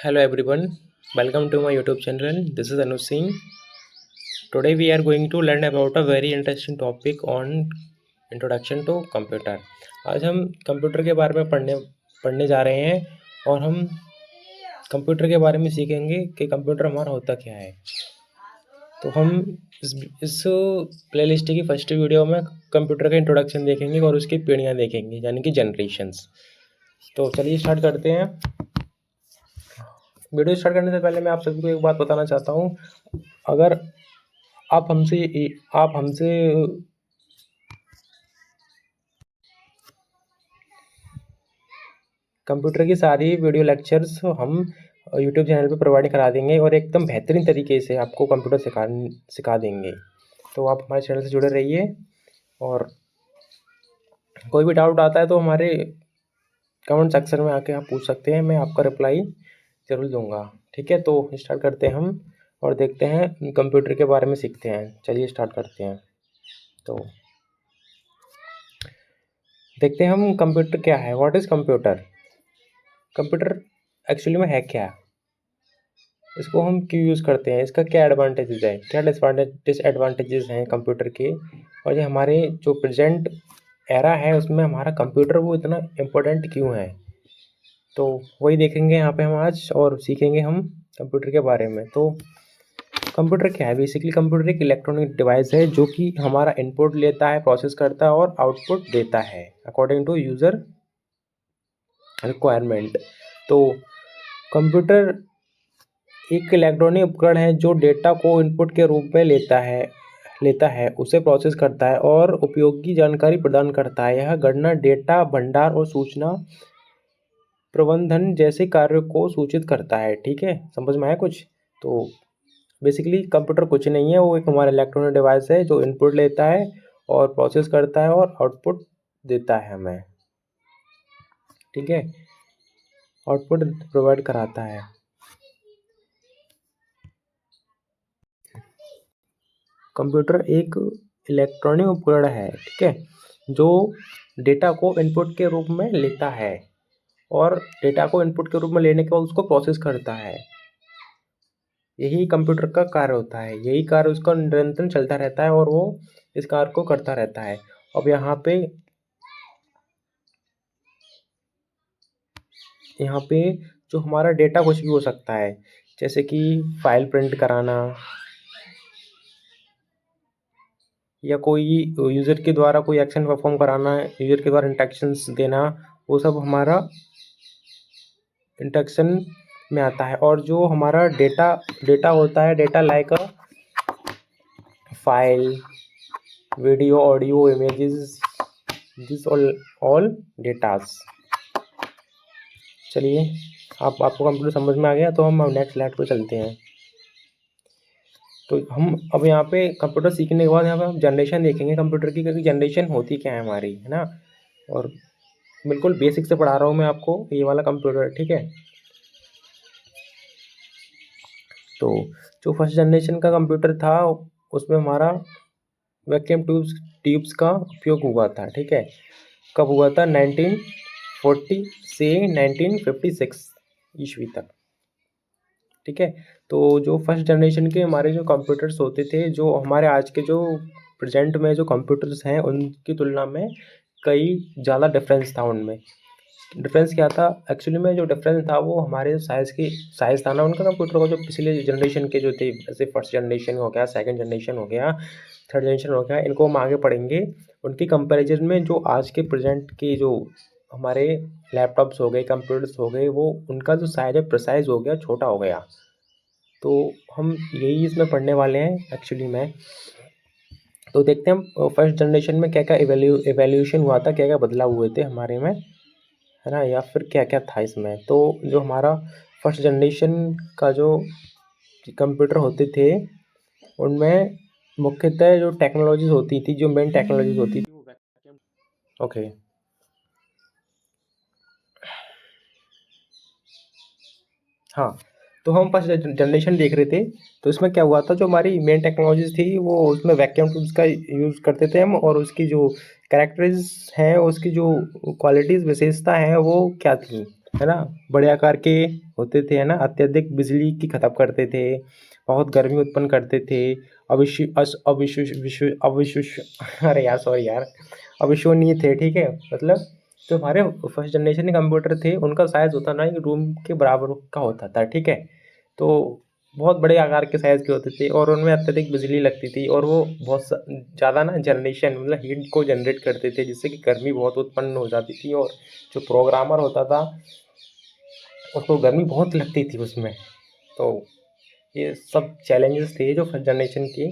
Hello everyone, welcome to my YouTube channel. This is Anuj Singh. Today we are going to learn about a very interesting topic on introduction to computer. आज हम computer के बारे में पढ़ने जा रहे हैं और हम कंप्यूटर के बारे में सीखेंगे कि कंप्यूटर हमारा होता क्या है। तो हम इस प्लेलिस्ट की फर्स्ट वीडियो में कंप्यूटर का इंट्रोडक्शन देखेंगे और उसकी पीढ़ियाँ देखेंगे यानी कि जनरेशन्स। तो चलिए स्टार्ट करते हैं। वीडियो स्टार्ट करने से पहले मैं आप सभी को एक बात बताना चाहता हूँ। अगर आप हमसे कंप्यूटर की सारी वीडियो लेक्चर्स हम यूट्यूब चैनल पे प्रोवाइड करा देंगे और एकदम बेहतरीन तरीके से आपको कंप्यूटर सिखा देंगे। तो आप हमारे चैनल से जुड़े रहिए और कोई भी डाउट आता है तो हमारे कमेंट सेक्शन में आके आप पूछ सकते हैं, मैं आपका रिप्लाई ज़रूर दूंगा। ठीक है, तो स्टार्ट करते हैं हम और देखते हैं कंप्यूटर के बारे में सीखते हैं। चलिए स्टार्ट करते हैं। तो देखते हैं हम कंप्यूटर क्या है। What is computer? Computer actually में है क्या, इसको हम क्यों यूज़ करते हैं, इसका क्या एडवांटेजेस है, क्या डिसएडवांटेजेस हैं कंप्यूटर के, और ये हमारे जो प्रेजेंट एरा है उसमें हमारा कंप्यूटर वो इतना इम्पोर्टेंट क्यों है। तो वही देखेंगे यहाँ पे हम आज और सीखेंगे हम कंप्यूटर के बारे में। तो कंप्यूटर क्या है? बेसिकली कंप्यूटर एक इलेक्ट्रॉनिक डिवाइस है जो कि हमारा इनपुट लेता है, प्रोसेस करता है और आउटपुट देता है अकॉर्डिंग टू यूज़र रिक्वायरमेंट। तो कंप्यूटर एक इलेक्ट्रॉनिक उपकरण है जो डेटा को इनपुट के रूप में लेता है, उसे प्रोसेस करता है और उपयोगी जानकारी प्रदान करता है। यह गणना, डेटा भंडार और सूचना प्रबंधन जैसे कार्यों को सूचित करता है। ठीक है, समझ में आया कुछ? तो बेसिकली कंप्यूटर कुछ नहीं है, वो एक हमारा इलेक्ट्रॉनिक डिवाइस है जो इनपुट लेता है और प्रोसेस करता है और आउटपुट देता है हमें। ठीक है, आउटपुट प्रोवाइड कराता है। कंप्यूटर एक इलेक्ट्रॉनिक उपकरण है, ठीक है, जो डेटा को इनपुट के रूप में लेता है और डेटा को इनपुट के रूप में लेने के बाद उसको प्रोसेस करता है। यही कंप्यूटर का कार्य होता है, यही कार्य उसका निरंतर चलता रहता है और वो इस कार्य को करता रहता है। अब यहाँ पे जो हमारा डेटा कुछ भी हो सकता है, जैसे कि फाइल प्रिंट कराना या कोई यूज़र के द्वारा कोई एक्शन परफॉर्म कराना, यूज़र के द्वारा इंस्ट्रक्शंस देना, वो सब हमारा इंस्ट्रक्शन में आता है। और जो हमारा डेटा होता है, data like a file, video, audio, images, this all datas. चलिए, आपको कंप्यूटर समझ में आ गया तो हम नेक्स्ट स्लाइड पर चलते हैं। तो हम अब यहाँ पे कंप्यूटर सीखने के बाद यहाँ पे हम जनरेशन देखेंगे कंप्यूटर की, क्योंकि जनरेशन होती क्या है हमारी, है ना। और बिल्कुल बेसिक से पढ़ा रहा हूँ मैं आपको ये वाला कंप्यूटर, ठीक है। तो जो फर्स्ट जनरेशन का कंप्यूटर था उसमें हमारा वैक्यूम ट्यूब्स का उपयोग हुआ था, ठीक है। कब हुआ था? 1940 से 1956 ईस्वी तक, ठीक है। तो जो फर्स्ट जनरेशन के हमारे जो कंप्यूटर्स होते थे, जो हमारे आज के जो प्रेजेंट में जो कंप्यूटर्स हैं उनकी तुलना में कई ज़्यादा डिफरेंस था उनमें। डिफरेंस क्या था एक्चुअली में? जो डिफरेंस था वो हमारे साइज़ था ना उनका कंप्यूटर का, जो पिछले जनरेशन के जो थे, जैसे फर्स्ट जनरेशन हो गया, सेकंड जनरेशन हो गया, थर्ड जनरेशन हो गया, इनको हम आगे पढ़ेंगे। उनकी कंपैरिजन में जो आज के प्रेजेंट के जो हमारे लैपटॉप्स हो गए, कंप्यूटर्स हो गए, वो उनका जो साइज़ है प्रिसाइज हो गया, छोटा हो गया। तो हम यही इसमें पढ़ने वाले हैं एक्चुअली में। तो देखते हैं फर्स्ट जनरेशन में क्या क्या एवोल्यूशन हुआ था, क्या क्या बदलाव हुए थे हमारे में, है ना, या फिर क्या क्या था इसमें। तो जो हमारा फर्स्ट जनरेशन का जो कंप्यूटर होते थे उनमें मुख्यतः जो टेक्नोलॉजीज होती थी, जो मेन टेक्नोलॉजीज होती थी वो वैक्यूम। ओके, हाँ, तो हम फर्स्ट जनरेशन देख रहे थे। तो इसमें क्या हुआ था, जो हमारी मेन टेक्नोलॉजीज थी वो उसमें वैक्यूम ट्यूब्स का यूज़ करते थे हम, और उसकी जो कैरेक्टर्स हैं, उसकी जो क्वालिटीज़ विशेषता हैं वो क्या थी, है ना, बड़े आकार के होते थे, है ना, अत्यधिक बिजली की खपत करते थे, बहुत गर्मी उत्पन्न करते थे, अरे यार सॉरी यार, अविश्वसनीय थे, ठीक है। मतलब जो हमारे फर्स्ट जनरेशन के कंप्यूटर थे उनका साइज होता ना एक रूम के बराबर का होता था, ठीक है। तो बहुत बड़े आकार के साइज़ के होते थे और उनमें अत्यधिक बिजली लगती थी और वो बहुत ज़्यादा ना जनरेशन मतलब हीट को जनरेट करते थे, जिससे कि गर्मी बहुत उत्पन्न हो जाती थी और जो प्रोग्रामर होता था उसको गर्मी बहुत लगती थी उसमें। तो ये सब चैलेंजेस थे जो फर्स्ट जनरेशन के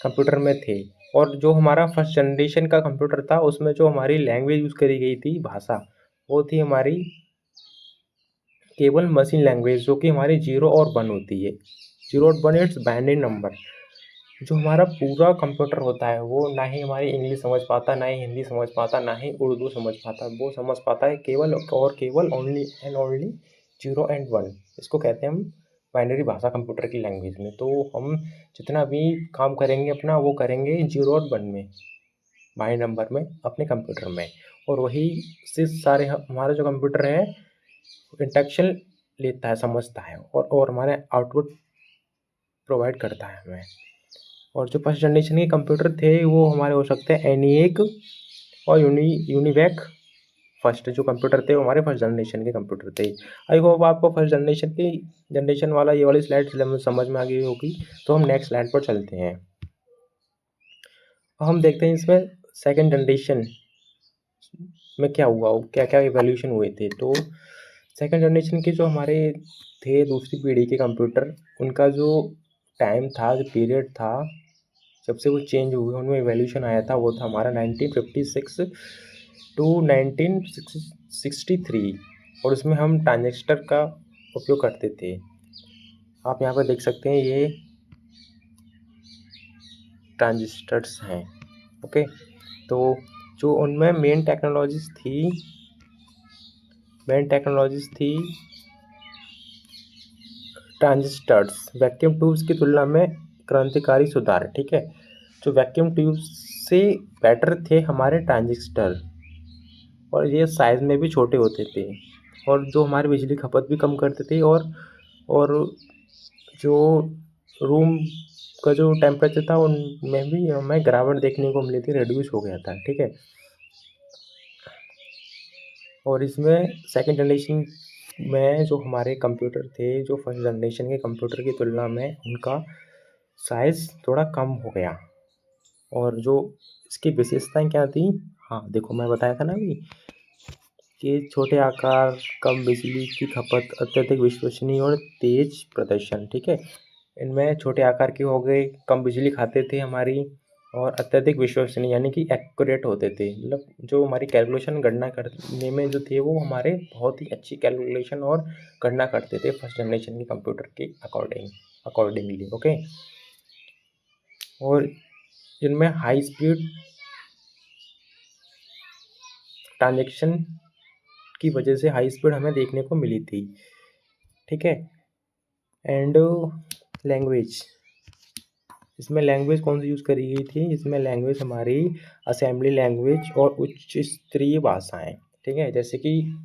कंप्यूटर में थे। और जो हमारा फर्स्ट जनरेशन का कंप्यूटर था उसमें जो हमारी लैंग्वेज यूज़ करी गई थी, भाषा, वो थी हमारी केवल मशीन लैंग्वेज, जो कि हमारी 0 और 1 होती है। 0 और 1 इट्स बाइनरी नंबर। जो हमारा पूरा कंप्यूटर होता है वो ना ही हमारी इंग्लिश समझ पाता, ना ही हिंदी समझ पाता, ना ही उर्दू समझ पाता। वो समझ पाता है केवल और केवल ओनली एंड ओनली 0 एंड 1। इसको कहते हैं हम बाइनरी भाषा कंप्यूटर की लैंग्वेज में। तो हम जितना भी काम करेंगे अपना वो करेंगे 0 और 1 में, बाइनरी नंबर में अपने कंप्यूटर में। और वही से सारे हमारा जो कंप्यूटर है इंस्ट्रक्शन लेता है, समझता है और हमारे आउटपुट प्रोवाइड करता है हमें। और जो फर्स्ट जनरेशन के कंप्यूटर थे वो हमारे हो सकते हैं एनिएक और यूनिवैक। फर्स्ट जो कंप्यूटर थे वो हमारे फर्स्ट जनरेशन के कंप्यूटर थे। आई होप आपको फर्स्ट जनरेशन वाला ये वाली स्लाइड समझ में आ गई होगी। तो हम नेक्स्ट स्लाइड पर चलते हैं। हम देखते हैं इसमें सेकेंड जनरेशन में क्या हुआ, क्या क्या इवोल्यूशन हुए थे। तो सेकेंड जनरेशन के जो हमारे थे दूसरी पीढ़ी के कंप्यूटर, उनका जो टाइम था, जो पीरियड था जब से वो चेंज हुए, उनमें इवोल्यूशन आया था, वो था हमारा 1956 टू 1963। और उसमें हम ट्रांजिस्टर का उपयोग करते थे। आप यहाँ पर देख सकते हैं ये ट्रांजिस्टर्स हैं, ओके। तो जो उनमें मेन टेक्नोलॉजीज थी ट्रांजिस्टर्स, वैक्यूम ट्यूब्स की तुलना में क्रांतिकारी सुधार, ठीक है। जो वैक्यूम ट्यूब्स से बेटर थे हमारे ट्रांजिस्टर, और ये साइज़ में भी छोटे होते थे और जो हमारी बिजली खपत भी कम करते थे। और जो रूम का जो टेम्परेचर था उनमें भी हमें गिरावट देखने को मिली थी, रिड्यूस हो गया था, ठीक है। और इसमें सेकंड जनरेशन में जो हमारे कंप्यूटर थे, जो फर्स्ट जनरेशन के कंप्यूटर की तुलना में उनका साइज़ थोड़ा कम हो गया। और जो इसकी विशेषताएं क्या थी, हाँ देखो मैं बताया था ना अभी कि छोटे आकार, कम बिजली की खपत, अत्यधिक विश्वसनीय और तेज प्रदर्शन, ठीक है। इनमें छोटे आकार के हो गए, कम बिजली खाते थे हमारी, और अत्यधिक विश्वसनीय यानी कि एक्यूरेट होते थे। मतलब जो हमारी कैलकुलेशन गणना करने में जो थे वो हमारे बहुत ही अच्छी कैलकुलेशन और गणना करते थे फर्स्ट जनरेशन के कंप्यूटर के अकॉर्डिंगली, ओके। और इनमें हाई स्पीड ट्रांजेक्शन की वजह से हाई स्पीड हमें देखने को मिली थी, ठीक है। एंड लैंग्वेज, इसमें लैंग्वेज कौन सी यूज़ करी गई थी, इसमें लैंग्वेज हमारी असेंबली लैंग्वेज और उच्च स्तरीय भाषाएं, ठीक है। जैसे कि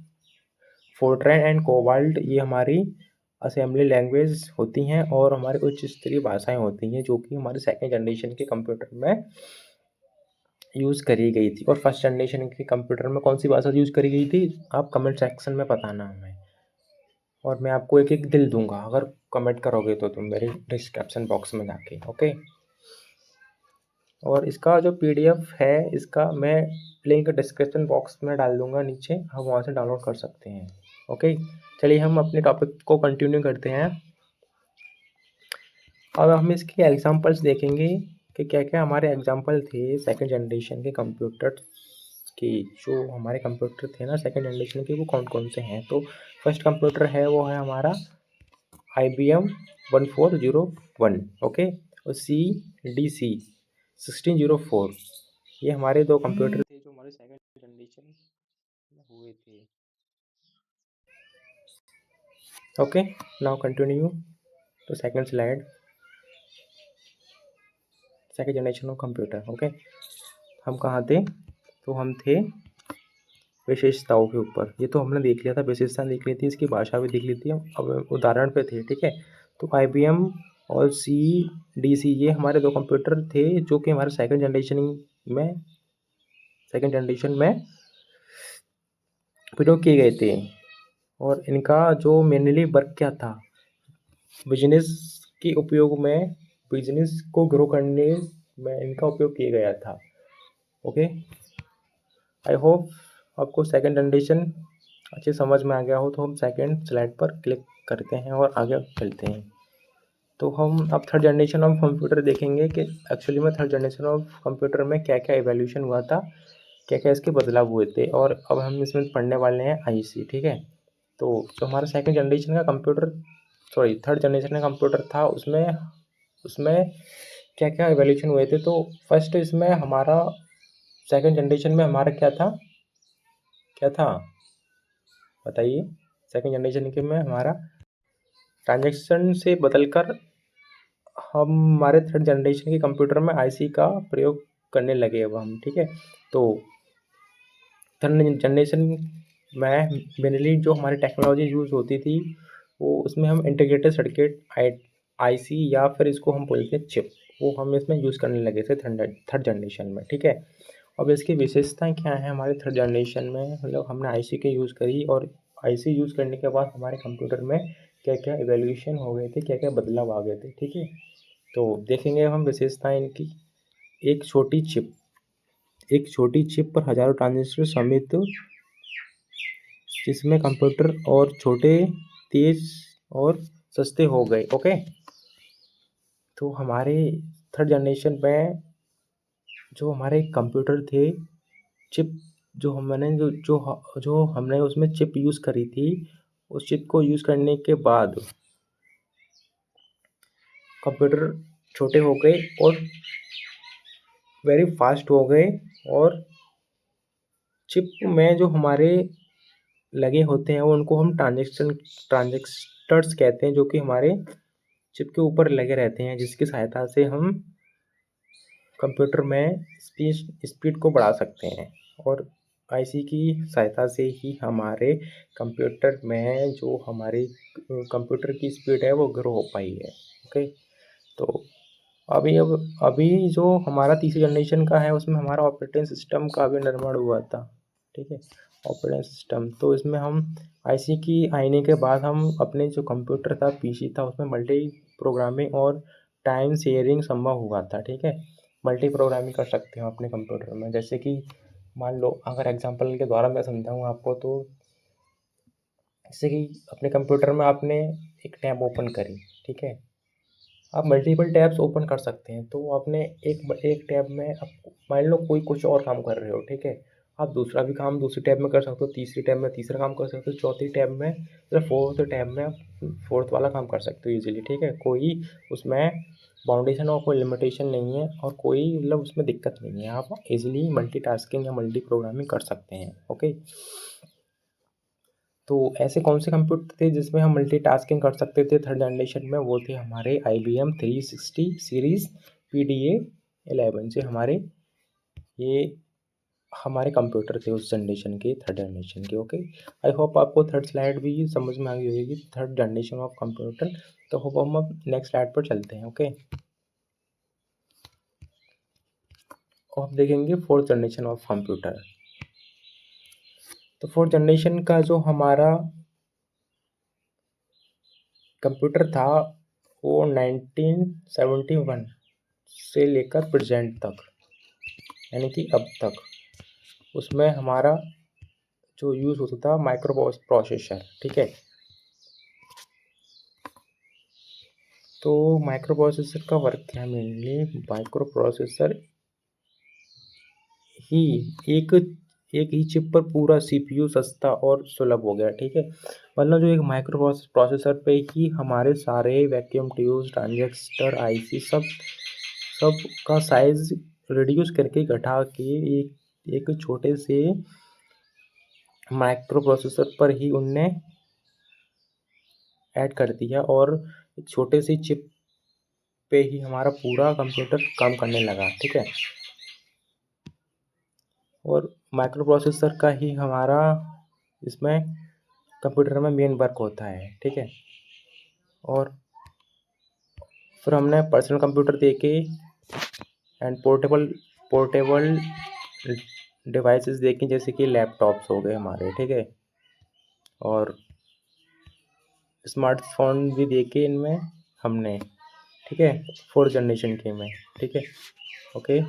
फोर्ट्रैन एंड कोबाल्ट, ये हमारी असेंबली लैंग्वेज होती हैं और हमारी उच्च स्तरीय भाषाएं होती हैं जो कि हमारे सेकेंड जनरेशन के कंप्यूटर में यूज़ करी गई थी। और फर्स्ट जनरेशन के कंप्यूटर में कौन सी भाषा यूज़ करी गई थी, आप कमेंट सेक्शन में बताना हमें, और मैं आपको एक एक दिल दूंगा अगर कमेंट करोगे तो तुम मेरे डिस्क्रिप्शन बॉक्स में जाके, ओके। और इसका जो पीडीएफ है इसका मैं लिंक डिस्क्रिप्शन बॉक्स में डाल दूंगा नीचे, आप वहाँ से डाउनलोड कर सकते हैं, ओके। चलिए हम अपने टॉपिक को कंटिन्यू करते हैं। अब हम इसके एग्जांपल्स देखेंगे कि क्या क्या हमारे एग्जांपल थे सेकंड जनरेशन के कंप्यूटर की। जो हमारे कंप्यूटर थे ना सेकंड जनरेशन के, वो कौन कौन से हैं। तो फर्स्ट कंप्यूटर है वो है हमारा IBM 1401, ओके। और CDC 1604, ये हमारे दो कंप्यूटर थे जो हमारे सेकंड जनरेशन में हुए थे, ओके। नाउ कंटिन्यू तो second slide, second generation of computer, okay. हम कहाँ थे, तो हम थे विशेषताओं के ऊपर। ये तो हमने देख लिया था, विशेषताएं देख ली थी, इसकी भाषा भी देख ली थी, अब उदाहरण पे थे, ठीक है। तो IBM और CDC ये हमारे दो कंप्यूटर थे जो कि हमारे सेकंड जनरेशन में प्रयोग किए गए थे। और इनका जो मेनली वर्क क्या था, बिजनेस के उपयोग में, बिजनेस को ग्रो करने में इनका उपयोग किया गया था। ओके, आई होप आपको सेकंड जनरेशन अच्छे समझ में आ गया हो। तो हम सेकंड स्लाइड पर क्लिक करते हैं और आगे चलते हैं। तो हम अब थर्ड जनरेशन ऑफ कंप्यूटर देखेंगे कि एक्चुअली में थर्ड जनरेशन ऑफ कंप्यूटर में क्या क्या इवोल्यूशन हुआ था, क्या क्या इसके बदलाव हुए थे। और अब हम इसमें पढ़ने वाले हैं IC, ठीक है। तो जो हमारा सेकंड जनरेशन का कंप्यूटर, सॉरी थर्ड जनरेशन का कंप्यूटर था, उसमें क्या क्या इवोल्यूशन हुए थे। तो फर्स्ट इसमें हमारा सेकंड जनरेशन में हमारा क्या था बताइए। सेकंड जनरेशन के में हमारा ट्रांजैक्शन से बदलकर हम हमारे थर्ड जनरेशन के कंप्यूटर में IC का प्रयोग करने लगे अब हम, ठीक है। तो थर्ड जनरेशन में मेनली जो हमारी टेक्नोलॉजी यूज़ होती थी वो, उसमें हम इंटीग्रेटेड सर्किट IC या फिर इसको हम बोलते हैं चिप, वो हम इसमें यूज़ करने लगे थे थर्ड जनरेशन में, ठीक है। अब इसकी विशेषताएं क्या है हमारे थर्ड जनरेशन में, मतलब हमने IC के यूज़ करी और IC यूज़ करने के बाद हमारे कंप्यूटर में क्या क्या इवोल्यूशन हो गए थे, क्या क्या बदलाव आ गए थे, ठीक है। तो देखेंगे हम विशेषताएं इनकी। एक छोटी चिप पर हजारों ट्रांजिस्टर सम्मिलित, जिसमें कंप्यूटर और छोटे, तेज और सस्ते हो गए। ओके, तो हमारे थर्ड जनरेशन में जो हमारे कंप्यूटर थे, चिप जो हमने जो हमने उसमें चिप यूज़ करी थी, उस चिप को यूज़ करने के बाद कंप्यूटर छोटे हो गए और वेरी फास्ट हो गए। और चिप में जो हमारे लगे होते हैं वो, उनको हम ट्रांजिस्टर्स कहते हैं, जो कि हमारे चिप के ऊपर लगे रहते हैं, जिसकी सहायता से हम कंप्यूटर में स्पीड को बढ़ा सकते हैं। और IC की सहायता से ही हमारे कंप्यूटर में जो हमारी कंप्यूटर की स्पीड है वो ग्रो हो पाई है। ओके, तो अभी जो हमारा तीसरी जनरेशन का है, उसमें हमारा ऑपरेटिंग सिस्टम का भी निर्माण हुआ था, ठीक है। ऑपरेटिंग सिस्टम, तो इसमें हम IC की आने के बाद हम अपने जो कंप्यूटर था, PC था, उसमें मल्टी प्रोग्रामिंग और टाइम शेयरिंग संभव हुआ था, ठीक है। मल्टी प्रोग्रामिंग कर सकते हो अपने कंप्यूटर में, जैसे कि मान लो, अगर एग्जांपल के द्वारा मैं समझाऊँ आपको, तो जैसे कि अपने कंप्यूटर में आपने एक टैब ओपन करी, ठीक है। आप मल्टीपल टैब्स ओपन कर सकते हैं। तो आपने एक टैब में, आप मान लो कोई कुछ और काम कर रहे हो, ठीक है। आप दूसरा भी काम दूसरी टैब में कर सकते हो, तीसरी टैब में तीसरा काम कर सकते हो, चौथी टैब में, मतलब फोर्थ टैब में आप फोर्थ वाला काम कर सकते हो ईजिली, ठीक है। कोई उसमें बाउंडेशन और कोई लिमिटेशन नहीं है, और कोई मतलब उसमें दिक्कत नहीं है। आप ईजिली मल्टीटास्किंग या मल्टी प्रोग्रामिंग कर सकते हैं। ओके, तो ऐसे कौन से कंप्यूटर थे जिसमें हम मल्टीटास्किंग कर सकते थे थर्ड जनरेशन में? वो थे हमारे IBM 360 सीरीज़ PDA 11 से ये हमारे कंप्यूटर थे उस जनरेशन के, थर्ड जनरेशन के। ओके, आई होप आपको थर्ड स्लाइड भी समझ में आ गई होगी, थर्ड जनरेशन ऑफ कंप्यूटर। तो होप हम अब नेक्स्ट स्लाइड पर चलते हैं। ओके, और आप देखेंगे फोर्थ जनरेशन ऑफ कंप्यूटर। तो फोर्थ जनरेशन का जो हमारा कंप्यूटर था, वो 1971 से लेकर प्रेजेंट तक, यानी कि अब तक, उसमें हमारा जो यूज़ होता था माइक्रो प्रोसेसर, ठीक है। तो माइक्रो प्रोसेसर का वर्क क्या है? मेनली माइक्रो प्रोसेसर ही एक एक ही चिप पर पूरा CPU सस्ता और सुलभ हो गया, ठीक है। मतलब जो एक माइक्रो प्रोसेसर पे ही हमारे सारे वैक्यूम ट्यूब्स, ट्रांजिस्टर, IC सब का साइज रिड्यूस करके घटा के एक छोटे से माइक्रो प्रोसेसर पर ही उनने ऐड कर दिया, और एक छोटे सी चिप पे ही हमारा पूरा कंप्यूटर काम करने लगा, ठीक है। और माइक्रो प्रोसेसर का ही हमारा इसमें कंप्यूटर में मेन वर्क होता है, ठीक है। और फिर हमने पर्सनल कंप्यूटर देखे एंड पोर्टेबल डिवाइसेस देखें, जैसे कि लैपटॉप्स हो गए हमारे, ठीक है। और स्मार्टफोन भी देखे इनमें हमने, ठीक है, 4th जनरेशन के में, ठीक है। ओके,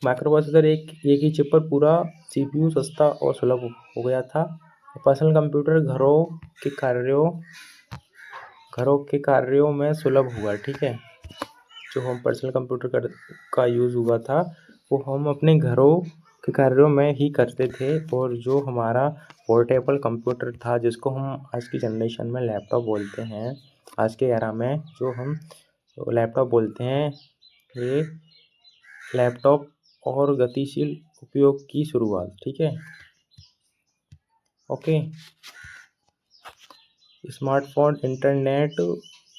माइक्रो प्रोसेसर एक ही चिप पर पूरा सीपीयू सस्ता और सुलभ हो गया था। पर्सनल कंप्यूटर घरों के कार्यों में सुलभ हुआ, ठीक है। जो हम पर्सनल कंप्यूटर का यूज़ हुआ था वो हम अपने घरों के कार्यों में ही करते थे। और जो हमारा पोर्टेबल कंप्यूटर था, जिसको हम आज की जनरेशन में लैपटॉप बोलते हैं, आज के एरा में जो हम लैपटॉप बोलते हैं, ये लैपटॉप और गतिशील उपयोग की शुरुआत, ठीक है। ओके, स्मार्टफोन, इंटरनेट,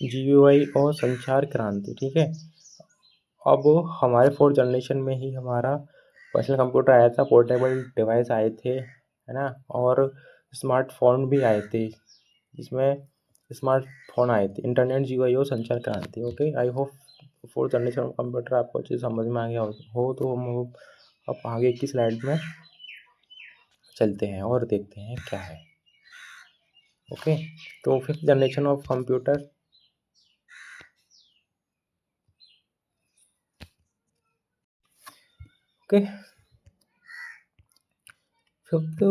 जीयूआई और संचार क्रांति, ठीक है। अब हमारे 4th जनरेशन में ही हमारा पर्सनल कंप्यूटर आया था, पोर्टेबल डिवाइस आए थे, है ना। और स्मार्टफोन भी आए थे, इसमें स्मार्टफोन आए थे, इंटरनेट, जीयूआई और संचार क्रांति। Okay, I hope 4th generation computer आपको अच्छे समझ में आ गया हो। तो हम अब आगे की स्लाइड में चलते हैं और देखते हैं क्या है। ओके, तो 5th generation of computer, okay, 5th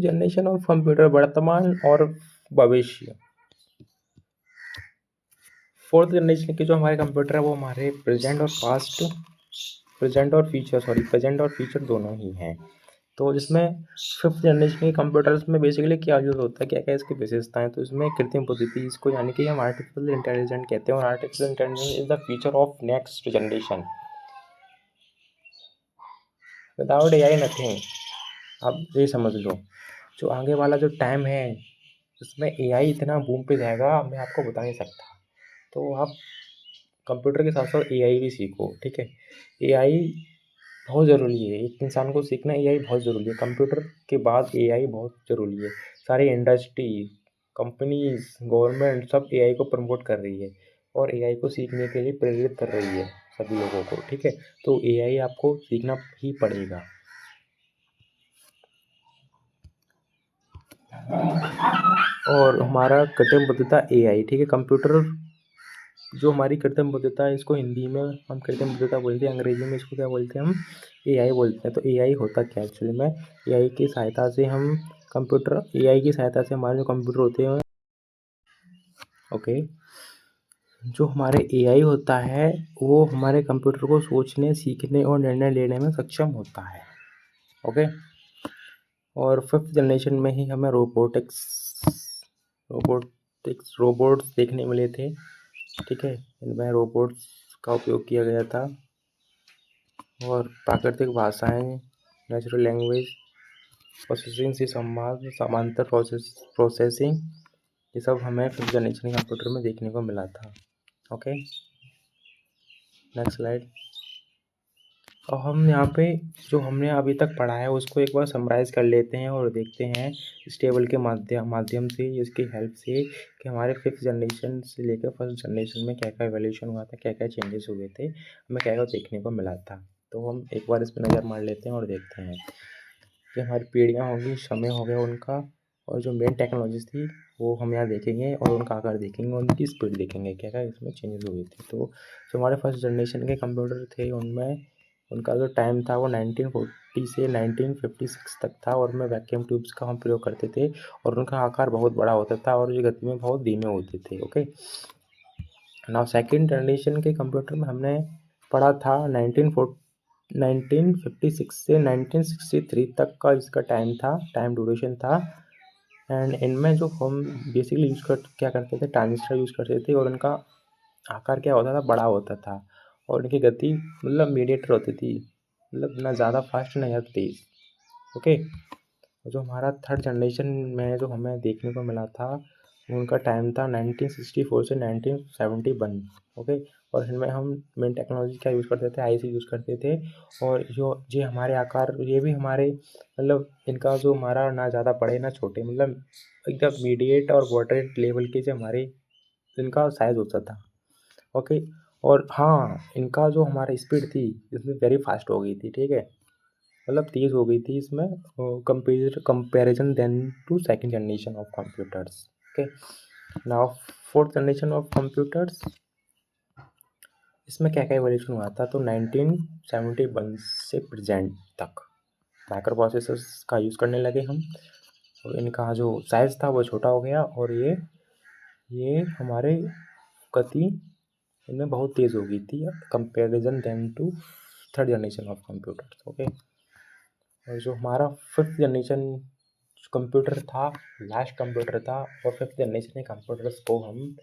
generation of computer, वर्तमान और भविष्य। 4th जनरेशन के जो हमारे कंप्यूटर है वो हमारे प्रेजेंट और फ्यूचर दोनों ही हैं। तो जिसमें 5th जनरेशन के कंप्यूटर्स में बेसिकली क्या यूज़ होता है, क्या क्या इसकी विशेषताएं, तो इसमें कृत्रिम बुद्धि, इसको यानी कि हम आर्टिफिशियल इंटेलिजेंस कहते हैं। और artificial intelligence is the future of next generation. Without AI nothing. अब ये समझ लो, जो आगे वाला जो टाइम है उसमें एआई इतना बूम पे जाएगा, मैं आपको बता नहीं सकता। तो आप कंप्यूटर के साथ साथ एआई भी सीखो, ठीक है। एआई बहुत ज़रूरी है, एक इंसान को सीखना एआई बहुत ज़रूरी है। कंप्यूटर के बाद एआई बहुत ज़रूरी है। सारी इंडस्ट्री, कंपनीज, गवर्नमेंट सब एआई को प्रमोट कर रही है और एआई को सीखने के लिए प्रेरित कर रही है सभी लोगों को, ठीक है। तो एआई आपको सीखना ही पड़ेगा। और हमारा कृत्रिम बुद्धिमत्ता एआई, ठीक है। कंप्यूटर जो हमारी कृत्रिम बुद्धिमत्ता है, इसको हिंदी में हम कृत्रिम बुद्धिमत्ता बोलते हैं, अंग्रेजी में इसको क्या बोलते हैं, हम एआई बोलते हैं। तो एआई होता क्या एक्चुअली में, एआई की सहायता से हमारे जो कंप्यूटर होते हैं, ओके, जो हमारे एआई होता है वो हमारे कंप्यूटर को सोचने, सीखने और निर्णय लेने में सक्षम होता है। ओके, और 5th जनरेशन में ही हमें रोबोट्स देखने मिले थे, ठीक है। इनमें रोबोट्स का उपयोग किया गया था और प्राकृतिक भाषाएं, नेचुरल लैंग्वेज प्रोसेसिंग से समांतर प्रोसेसिंग, ये सब हमें 5th जनरेशन कंप्यूटर में देखने को मिला था। Okay, next slide. और हम यहाँ पे जो हमने अभी तक पढ़ा है उसको एक बार समराइज़ कर लेते हैं और देखते हैं इस टेबल के माध्यम से, इसकी हेल्प से, कि हमारे 5th जनरेशन से लेकर 1st जनरेशन में क्या क्या एवोल्यूशन हुआ था, क्या क्या चेंजेस हुए थे, हमें क्या क्या देखने को मिला था। तो हम एक बार इस पर नज़र मार लेते हैं और देखते हैं कि हमारी पीढ़ियाँ होंगी, समय हो गया उनका, और जो मेन टेक्नोलॉजीज थी वो हम यहाँ देखेंगे और उनका आकार देखेंगे, उनकी स्पीड देखेंगे, क्या क्या इसमें चेंजेस हुए थे। तो जो हमारे 1st जनरेशन के कंप्यूटर थे उनमें उनका जो टाइम था वो 1940 से 1956 तक था, और उनमें वैक्यूम ट्यूब्स का हम प्रयोग करते थे और उनका आकार बहुत बड़ा होता था और ये गति में बहुत धीमे होते थे। ओके, नाउ 2nd जनरेशन के कंप्यूटर में हमने पढ़ा था 1956 से 1963 तक का इसका टाइम ड्यूरेशन था। एंड इनमें जो हम बेसिकली क्या करते थे, ट्रांजिस्टर यूज़ करते थे और उनका आकार क्या होता था, बड़ा होता था, और इनकी गति मतलब मीडिएटर होती थी, मतलब ना ज़्यादा फास्ट ना ज़्यादा तेज़। ओके, जो हमारा 3rd जनरेशन में जो हमें देखने को मिला था उनका टाइम था 1964 से 1971। ओके। और इनमें हम मेन टेक्नोलॉजी क्या यूज़ करते थे, आईसी यूज़ करते थे। और जो ये हमारे आकार, ये भी हमारे मतलब इनका जो हमारा ना ज़्यादा बड़े ना छोटे, मतलब एकदम मीडिएट और मॉडरेट लेवल के जो हमारे इनका साइज़ होता था। ओके। और हाँ, इनका जो हमारा स्पीड थी इसमें वेरी फास्ट हो गई थी, ठीक है, मतलब तेज़ हो गई थी इसमें comparison then to second generation of computers. Okay. Now fourth generation of computers, इसमें क्या क्या एवोल्यूशन हुआ था, तो 1971 से प्रेजेंट तक माइक्रो प्रोसेसर्स का यूज़ करने लगे हम। और इनका जो साइज़ था वो छोटा हो गया, और ये हमारे गति इनमें बहुत तेज़ हो गई थी comparison then to third generation of computers. Okay. और जो हमारा फिफ्थ जनरेशन कंप्यूटर था, लास्ट कंप्यूटर था, और फिफ्थ जनरेशन के कंप्यूटर्स को हम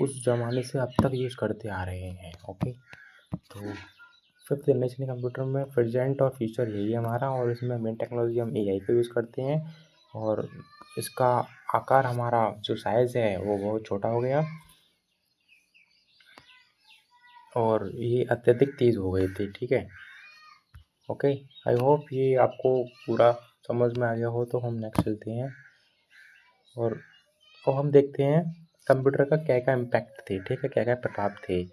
उस ज़माने से अब तक यूज़ करते आ रहे हैं। ओके। तो फिफ्थ जनरेशन के कंप्यूटर में प्रेजेंट और फ्यूचर यही है हमारा, और इसमें मेन टेक्नोलॉजी हम एआई का यूज़ करते हैं। और इसका आकार, हमारा जो साइज़ है वो बहुत छोटा हो गया, और ये अत्यधिक तेज़ हो गए थे, ठीक है। ओके। आई होप ये आपको पूरा समझ में आ गया हो। तो हम नेक्स्ट चलते हैं, और हम देखते हैं कंप्यूटर का क्या क्या इम्पैक्ट थे, ठीक है, क्या क्या प्रभाव थे।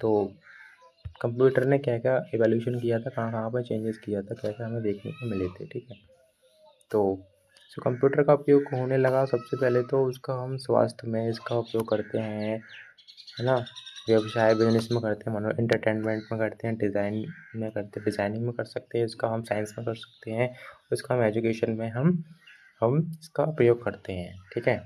तो कंप्यूटर ने क्या क्या एवोल्यूशन किया था, कहाँ कहाँ पर चेंजेस किया था, क्या क्या हमें देखने को मिले थे, ठीक है। तो जो कंप्यूटर का उपयोग होने लगा, सबसे पहले तो उसका हम स्वास्थ्य में इसका उपयोग करते हैं, है ना, व्यवसाय बिजनेस में करते हैं, एंटरटेनमेंट में करते हैं, डिज़ाइन में करते हैं, डिज़ाइनिंग में कर सकते हैं इसका, हम साइंस में कर सकते हैं, इसका हम एजुकेशन में हम इसका प्रयोग करते हैं, ठीक है।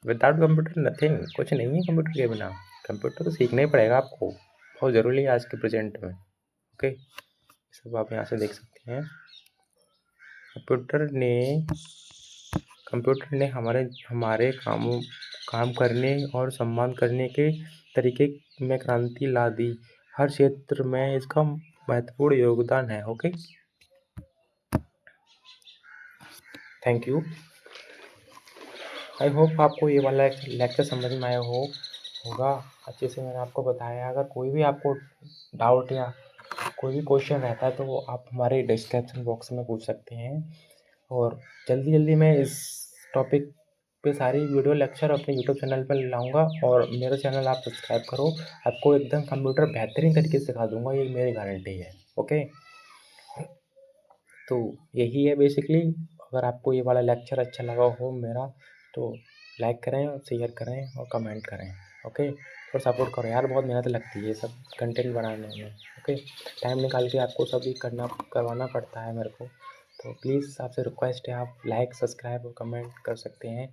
विदाउट कंप्यूटर नथिंग, कुछ नहीं है कंप्यूटर के बिना। कंप्यूटर तो सीखना ही पड़ेगा आपको, बहुत ज़रूरी है आज के प्रेजेंट में। ओके। सब आप यहाँ से देख सकते हैं। कंप्यूटर ने हमारे काम करने और सम्मान करने के तरीके में क्रांति ला दी। हर क्षेत्र में इसका महत्वपूर्ण योगदान है। Okay. Thank you. I hope आपको ये वाला लेक्चर समझ में आया होगा अच्छे से। मैंने आपको बताया, अगर कोई भी आपको डाउट या कोई भी क्वेश्चन रहता है तो आप हमारे डिस्क्रिप्शन बॉक्स में पूछ सकते हैं। और जल्दी जल्दी मैं इस टॉपिक पे सारी वीडियो लेक्चर अपने यूट्यूब चैनल पर लाऊंगा, और मेरा चैनल आप सब्सक्राइब करो, आपको एकदम कंप्यूटर बेहतरीन तरीके से सिखा दूंगा, ये मेरी गारंटी है। ओके। तो यही है बेसिकली। अगर आपको ये वाला लेक्चर अच्छा लगा हो मेरा, तो लाइक करें और शेयर करें और कमेंट करें। ओके। और सपोर्ट करो यार, बहुत मेहनत लगती है ये सब कंटेंट बनाने में। ओके। टाइम निकाल के आपको सभी करवाना पड़ता है मेरे को। तो प्लीज़ आपसे रिक्वेस्ट है, आप लाइक सब्सक्राइब और कमेंट कर सकते हैं।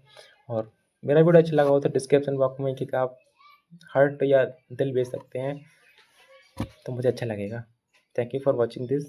और मेरा वीडियो अच्छा लगा हो तो डिस्क्रिप्शन बॉक्स में कि आप हार्ट या दिल भेज सकते हैं, तो मुझे अच्छा लगेगा। Thank you for watching this.